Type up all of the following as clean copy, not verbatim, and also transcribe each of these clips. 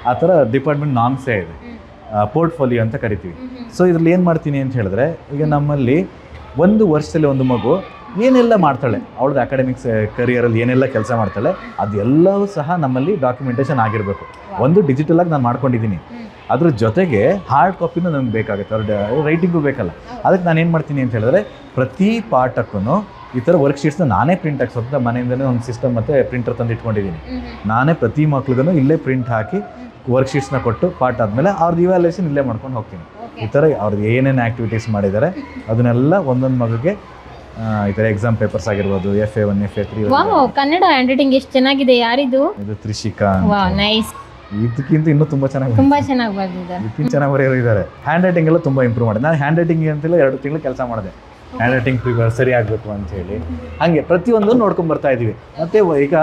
ಆ ಥರ ಡಿಪಾರ್ಟ್ಮೆಂಟ್ ನಾಮ್ಸೇ ಇದೆ, ಪೋರ್ಟ್ಫೋಲಿಯೋ ಅಂತ ಕರಿತೀವಿ. ಸೊ ಇದ್ರಲ್ಲಿ ಏನು ಮಾಡ್ತೀನಿ ಅಂತ ಹೇಳಿದ್ರೆ, ಈಗ ನಮ್ಮಲ್ಲಿ ಒಂದು ವರ್ಷದಲ್ಲಿ ಒಂದು ಮಗು ಏನೆಲ್ಲ ಮಾಡ್ತಾಳೆ, ಅವಳದ್ದು ಅಕಾಡೆಮಿಕ್ಸ್ ಕರಿಯರಲ್ಲಿ ಏನೆಲ್ಲ ಕೆಲಸ ಮಾಡ್ತಾಳೆ ಅದೆಲ್ಲವೂ ಸಹ ನಮ್ಮಲ್ಲಿ ಡಾಕ್ಯುಮೆಂಟೇಷನ್ ಆಗಿರಬೇಕು. ಒಂದು ಡಿಜಿಟಲಾಗಿ ನಾನು ಮಾಡ್ಕೊಂಡಿದ್ದೀನಿ, ಅದ್ರ ಜೊತೆಗೆ ಹಾರ್ಡ್ ಕಾಪಿನೂ ನಮ್ಗೆ ಬೇಕಾಗುತ್ತೆ, ಅವ್ರ ರೈಟಿಂಗು ಬೇಕಲ್ಲ. ಅದಕ್ಕೆ ನಾನು ಏನು ಮಾಡ್ತೀನಿ ಅಂತ ಹೇಳಿದ್ರೆ, ಪ್ರತಿ ಪಾಠಕ್ಕೂ ಈ ಥರ ವರ್ಕ್ಶೀಟ್ಸ್ನ ನಾನೇ ಪ್ರಿಂಟ್ ಹಾಕಿ ಸ್ವತಃ ಮನೆಯಿಂದನೇ ಒಂದು ಸಿಸ್ಟಮ್ ಮತ್ತು ಪ್ರಿಂಟರ್ ತಂದು ಇಟ್ಕೊಂಡಿದ್ದೀನಿ. ನಾನೇ ಪ್ರತಿ ಮಕ್ಳಿಗೂ ಇಲ್ಲೇ ಪ್ರಿಂಟ್ ಹಾಕಿ ವರ್ಕ್ಶೀಟ್ಸ್ನ ಕೊಟ್ಟು ಪಾಠ ಆದಮೇಲೆ ಅವ್ರದ್ದು ಇವ್ಯಾಲ್ಯೂಷನ್ ಇಲ್ಲೇ ಮಾಡ್ಕೊಂಡು ಹೋಗ್ತೀನಿ. ಈ ಥರ ಅವ್ರದ್ದು ಏನೇನು ಆ್ಯಕ್ಟಿವಿಟೀಸ್ ಮಾಡಿದ್ದಾರೆ ಅದನ್ನೆಲ್ಲ ಒಂದೊಂದು ಮಗುಗೆ ಈ ಥರ ಎಕ್ಸಾಮ್ ಪೇಪರ್ಸ್ ಆಗಿರ್ಬೋದು, FA1 FA3. Kannada hand writing ಎಷ್ಟು ಚೆನ್ನಾಗಿದೆ. ಯಾರಿದು? ಇದು ತ್ರಿಷಿಕಾ. ನೈಸ್. ಇದಕ್ಕಿಂತ ಇನ್ನೂ ತುಂಬ ಚೆನ್ನಾಗಿ ಬರ್ದಿದ್ದಾರೆ. ಇದಕ್ಕಿಂತ ಚೆನ್ನಾಗಿ ಬರೆಯೋರು ಇದ್ದಾರೆ. ಹ್ಯಾಂಡ್ ರೈಟಿಂಗ್ ಎಲ್ಲ ತುಂಬ ಇಂಪ್ರೂವ್ ಮಾಡಿದೆ. ನಾನು ಹ್ಯಾಂಡ್ ರೈಟಿಂಗ್ ಅಂತೆಲ್ಲ 2 ತಿಂಗಳು ಕೆಲಸ ಮಾಡಿದೆ, ಹ್ಯಾಂಡ್ ರೈಟಿಂಗ್ ಸರಿ ಆಗಬೇಕು ಅಂತ ಹೇಳಿ. ಹಾಗೆ ಪ್ರತಿಯೊಂದು ನೋಡ್ಕೊಂಡು ಬರ್ತಾ ಇದ್ದೀವಿ. ಮತ್ತು ಈಗ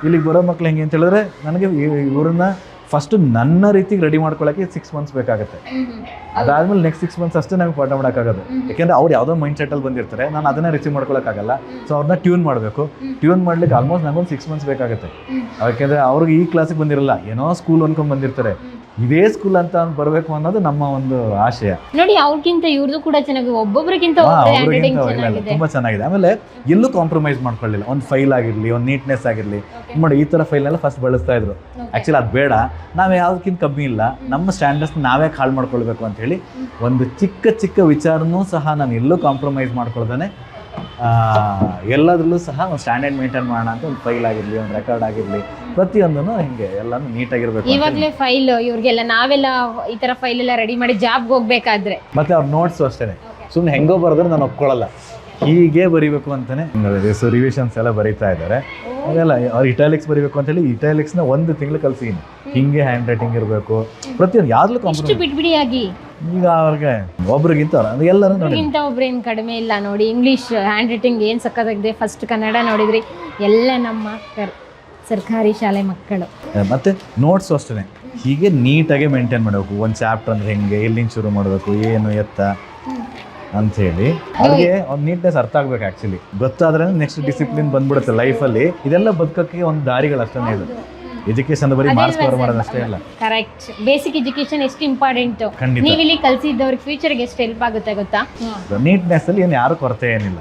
ಇಲ್ಲಿಗೆ ಬರೋ ಮಕ್ಳು ಹೆಂಗೆ ಅಂತ ಹೇಳಿದ್ರೆ, ನನಗೆ ಇವ್ರನ್ನ ಫಸ್ಟು ನನ್ನ ರೀತಿಗೆ ರೆಡಿ ಮಾಡ್ಕೊಳ್ಳೋಕ್ಕೆ 6 ಮಂತ್ಸ್ ಬೇಕಾಗುತ್ತೆ. ಅದಾದ್ಮೇಲೆ ನೆಕ್ಸ್ಟ್ 6 ಮಂತ್ಸ್ ಅಷ್ಟೇ ನಮಗೆ ಪಾಠ ಮಾಡೋಕ್ಕಾಗೋದು. ಯಾಕೆಂದರೆ ಅವ್ರು ಯಾವುದೋ ಮೈಂಡ್ ಸೆಟ್ಟಲ್ಲಿ ಬಂದಿರ್ತಾರೆ, ನಾನು ಅದನ್ನೇ ರಿಸೀವ್ ಮಾಡ್ಕೊಳ್ಳೋಕ್ಕಾಗಲ್ಲ. ಸೊ ಅವ್ರನ್ನ ಟ್ಯೂನ್ ಮಾಡಬೇಕು. ಟ್ಯೂನ್ ಮಾಡ್ಲಿಕ್ಕೆ ಆಲ್ಮೋಸ್ಟ್ ನನಗೊಂದು 6 ಮಂತ್ಸ್ ಬೇಕಾಗುತ್ತೆ. ಯಾಕೆಂದರೆ ಅವ್ರಿಗೆ ಈ ಕ್ಲಾಸಿಗೆ ಬಂದಿರಲ್ಲ, ಏನೋ ಸ್ಕೂಲ್ ಅನ್ಕೊಂಡು ಬಂದಿರ್ತಾರೆ. ಇದೇ ಸ್ಕೂಲ್ ಅಂತ ಬರಬೇಕು ಅನ್ನೋದು ನಮ್ಮ ಒಂದು ಆಶಯ. ನೋಡಿ, ಅವ್ರಿಗಿಂತ ಇವ್ರದ್ದು ಕೂಡ ಚೆನ್ನಾಗಿ, ಒಬ್ಬೊಬ್ರಿಗಿಂತ ತುಂಬ ಚೆನ್ನಾಗಿದೆ. ಆಮೇಲೆ ಎಲ್ಲೂ ಕಾಂಪ್ರಮೈಸ್ ಮಾಡ್ಕೊಳ್ಳಿಲ್ಲ. ಒಂದು ಫೈಲ್ ಆಗಿರಲಿ, ಒಂದು ನೀಟ್ನೆಸ್ ಆಗಿರಲಿ. ನೋಡಿ, ಈ ಥರ ಫೈಲ್ನೆಲ್ಲ ಫಸ್ಟ್ ಬಳಸ್ತಾ ಇದ್ರು. ಆ್ಯಕ್ಚುಲಿ ಅದು ಬೇಡ, ನಾವು ಯಾವುದಕ್ಕಿಂತ ಕಮ್ಮಿ ಇಲ್ಲ, ನಮ್ಮ ಸ್ಟ್ಯಾಂಡರ್ಡ್ಸ್ ನಾವೇ ಹಾಳು ಮಾಡ್ಕೊಳ್ಬೇಕು ಅಂತ ಹೇಳಿ ಒಂದು ಚಿಕ್ಕ ಚಿಕ್ಕ ವಿಚಾರನೂ ಸಹ ನಾನು ಎಲ್ಲೂ ಕಾಂಪ್ರಮೈಸ್ ಮಾಡ್ಕೊಳ್ತಾನೆ ಎಲ್ಲದರಲ್ಲೂ ಸಹ ಒಂದು ಸ್ಟ್ಯಾಂಡರ್ಡ್ ಮೇಂಟೈನ್ ಮಾಡೋಣ ಅಂತ ಒಂದು ಫೈಲ್ ಆಗಿರಲಿ, ಒಂದು ರೆಕಾರ್ಡ್ ಆಗಿರಲಿ, ಪ್ರತಿಯೊಂದೂ ಹಿಂಗೆ ಎಲ್ಲನೂ ನೀಟಾಗಿರ್ಬೇಕು. ಇವಾಗಲೇ ಫೈಲ್ ಇವ್ರಿಗೆಲ್ಲ ನಾವೆಲ್ಲ ಈ ಥರ ಫೈಲ್ ಎಲ್ಲ ರೆಡಿ ಮಾಡಿ ಜಾಬ್ಗೆ ಹೋಗ್ಬೇಕಾದ್ರೆ, ಮತ್ತು ಅವ್ರ ನೋಟ್ಸು ಅಷ್ಟೇ ಸುಮ್ಮನೆ ಹೆಂಗೋ ಬರೆದ್ರೆ ನಾನು ಒಪ್ಕೊಳ್ಳಲ್ಲ, ಹೀಗೆ ಬರೀಬೇಕು ಅಂತಲೇ. ಸೊ ರಿವಿಷನ್ಸ್ ಎಲ್ಲ ಬರೀತಾ ಇದ್ದಾರೆ. ಅದೆಲ್ಲ ಅವ್ರು ಇಟಾಲಿಕ್ಸ್ ಬರೀಬೇಕು ಅಂತೇಳಿ ಇಟಾಲಿಕ್ಸ್ನ 1 ತಿಂಗಳು ಕಲಿಸಿದ್ದೀನಿ. ಹಿಂಗೆ ಹ್ಯಾಂಡ್ ರೈಟಿಂಗ್ ಇರಬೇಕು, ಪ್ರತಿಯೊಂದು ಯಾವ್ದು ಕಾಂಪ್ರಮೈಸ್ ಬಿಡಿಯಾಗಿ. ಈಗ ಅವ್ರಿಗೆ ಒಬ್ರಿಗಿಂತ ಎಲ್ಲರೂ ನೋಡಿ ಒಬ್ರೇನು ಕಡಿಮೆ ಇಲ್ಲ. ನೋಡಿ, ಇಂಗ್ಲೀಷ್ ಹ್ಯಾಂಡ್ ರೈಟಿಂಗ್ ಏನು ಸಕ್ಕತ್ತಾಗಿದೆ. ಫಸ್ಟ್ ಕನ್ನಡ ನೋಡಿದ್ರಿ, ಎಲ್ಲ ನಮ್ಮ ಸರ್ಕಾರಿ ಶಾಲೆ ಮಕ್ಕಳು. ಮತ್ತು ನೋಟ್ಸು ಅಷ್ಟೇ ಹೀಗೆ ನೀಟಾಗೆ ಮೇಂಟೈನ್ ಮಾಡಬೇಕು. ಒಂದು ಚಾಪ್ಟರ್ ಅಂದರೆ ಹೆಂಗೆ, ಎಲ್ಲಿಂದ ಶುರು ಮಾಡಬೇಕು, ಏನು ಎತ್ತ ಅಂಥೇಳಿ ಅವ್ರಿಗೆ ಒಂದು ನೀಟ್ನೆಸ್ ಅರ್ಥ ಆಗ್ಬೇಕು. ಆ್ಯಕ್ಚುಲಿ ಗೊತ್ತಾದ್ರೆ ನೆಕ್ಸ್ಟ್ ಡಿಸಿಪ್ಲಿನ್ ಬಂದ್ಬಿಡುತ್ತೆ ಲೈಫಲ್ಲಿ. ಇದೆಲ್ಲ ಬದುಕೋಕ್ಕೆ ಒಂದು ದಾರಿಗಳು ಅಷ್ಟೇ ಇದೆ. ಎಜುಕೇಶನ್ ಬರೀ ಮಾರ್ಕ್ಸ್ ಕವರ್ ಮಾಡೋದಷ್ಟೇ ಅಲ್ಲ. ಕರೆಕ್ಟ್. ಬೇಸಿಕ್ ಎಜುಕೇಶನ್ ಎಷ್ಟು ಇಂಪಾರ್ಟೆಂಟ್. ನೀವು ಇಲ್ಲಿ ಕಲಿಸಿದ್ದವ್ರಿಗೆ ಫ್ಯೂಚರ್ಗೆ ಎಷ್ಟು ಹೆಲ್ಪ್ ಆಗುತ್ತೆ ಗೊತ್ತಾ? ನೀಟ್ನೆಸ್ ಅಲ್ಲಿ ಏನು ಯಾರು ಕೊರತೆ ಏನಿಲ್ಲ.